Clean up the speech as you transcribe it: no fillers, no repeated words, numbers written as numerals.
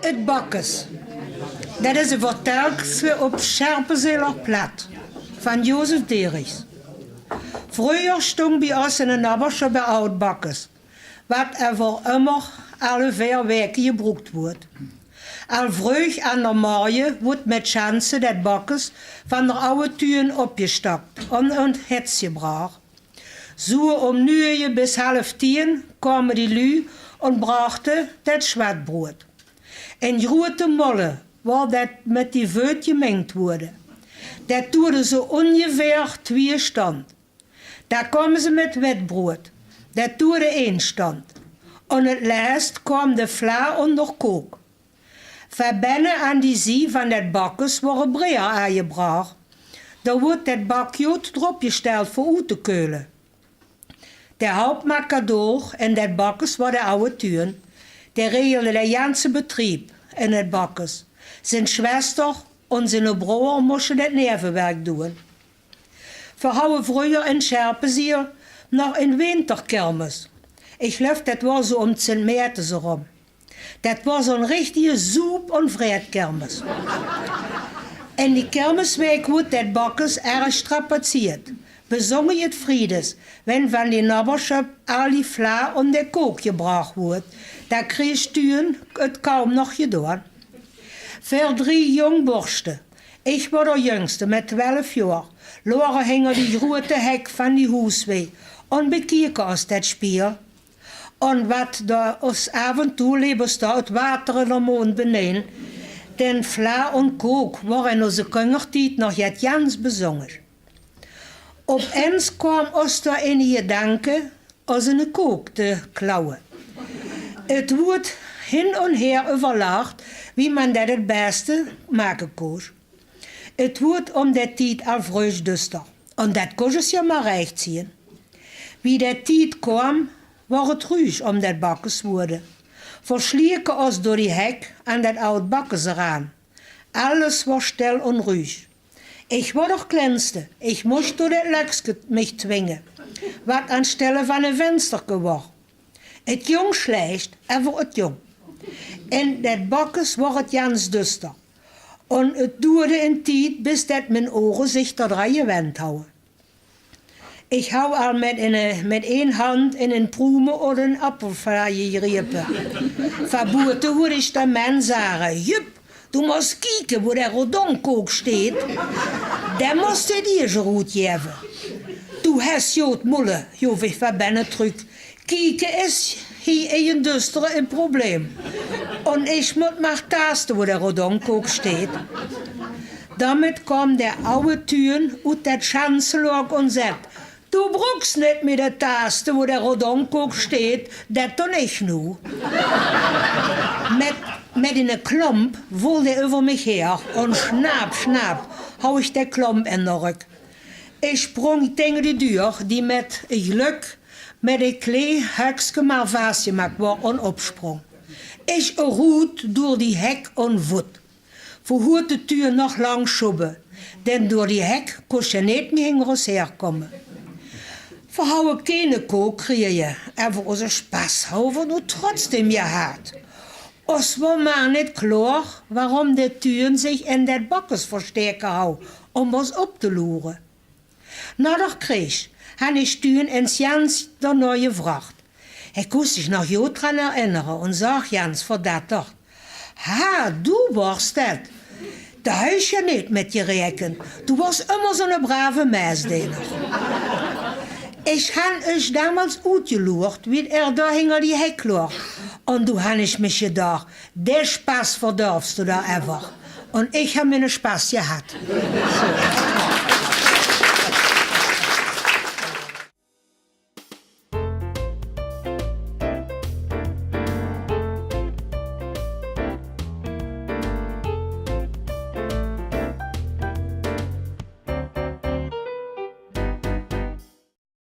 Het Bakkes. Dat is een vertelseltje op Scherpenzeeler plat van Jozef Derichs. Vroeger stond bij ons in een nabbertje bij Oud Bakkes, wat er voor immer alle 4 weken gebruikt wordt. Al vroeg aan de morgen wordt met chansen dat Bakkes van de oude tuin opgestapt en een hets gebracht. Zo om 9 bis 9:30 kwamen die lui en brachten dat zwartbrood. En grote mollen waar dat met die veut gemengd worden. Dat duurde zo ongeveer 2 stand. Daar kwamen ze met witbrood. Dat duurde 1 stand. En het laatst kwam de vla onder kook. Verbinnen aan die zie van dat Bakkes worden breer aangebracht. Daar wordt dat bakje erop gesteld voor uit te keulen. De houtmakador en dat Bakkes was de oude tuin. Die regelde de ganse betrieb in het Bakkes. Zijn schwester en zijn broer moesten dat nevenwerk doen. We hadden vroeger in Scherpenzeer nog een winterkermis. Ik geloof dat was zo om Sint Maartens erom. Dat was een richtige soep- en vreedkermis. En die kermisweek wordt dat Bakkes erg strapaziert. We zongen het Friedes, wenn van die nabberschap al die vla en de kook gebracht wordt. Daar kreeg Sturen het kaum nog gedaan. Voor 3 jongborsten. Ik was de jongste met 12 jaar. Loren hingen die grote hek van die huiswee en bekeken ons dat speel. En wat daar ons af en toe liepen staat, het water in de mond beneden. Den vla en kook waren in onze kindertijd nog het jans bezongen. Opeens kwam ons daar in je gedanken als een kook te klauwen. Het wordt hin en her overlegd wie man dat het beste maken kon. Het wordt om dat tijd al vroeg duster. En dat kon je je maar recht zien. Wie dat tijd kwam, was het ruig om dat Bakkes worden. Verslieken ons door die hek aan dat oud Bakkes eraan. Alles was stil en ruig. Ik was nog kleinste. Ik moest door dat lekske mich dwingen. Wat aan stelle van een venster was. Het jong slecht over het jong. En dat Bakkes was het jans duster. En het duurde een tijd bis dat mijn oren zich daaraan gewend houden. Ik hou al met 1 hand in een pruime of een appelflaai gegrepen. Verboeten hoorde ik de man zeggen, jup, du moest kijken waar de rodonkook staat. Daar moest je die zo goed geven. Du hast jood molle, joh ik van binnen terug. Kijken is hier een dustere een probleem. En ik moet maar tasten waar de rodonkook staat. Damit kwam de oude tuin uit dat chanselok en zegt, du brauchst niet met de tasten waar de rodonkook staat, dat dan ik nu. Met een klomp voelde hij over mij her en snap, hou ik de klomp in de rug. Ik sprong tegen de deur die met geluk met een klein hekske maar vastgemaakt was en opsprong. Ik roet door die hek en voet. Voor de tuur nog lang schubben, denn door die hek kon je niet meer in ons herkomen. We hadden geen kook kregen en voor onze spas hadden we trotzdem gehad. Ons was maar niet klaar waarom de tuin zich in dat Bakkes versteken houdt om ons op te loeren. Nadat kreeg hij de tuin en Jans daarna gevraagd. Hij kon zich nog goed eraan herinneren en zag Jans verdacht. Ha, du was dat. Daar heb je niet met je rekend. Du was immer zo'n brave meisdeler. Ik had ons damals uitgeloerd, wie daar hing die hek lag. En toen had ik me gedacht, de spas verdorfst du daar ever. En ik heb mijn spas gehad.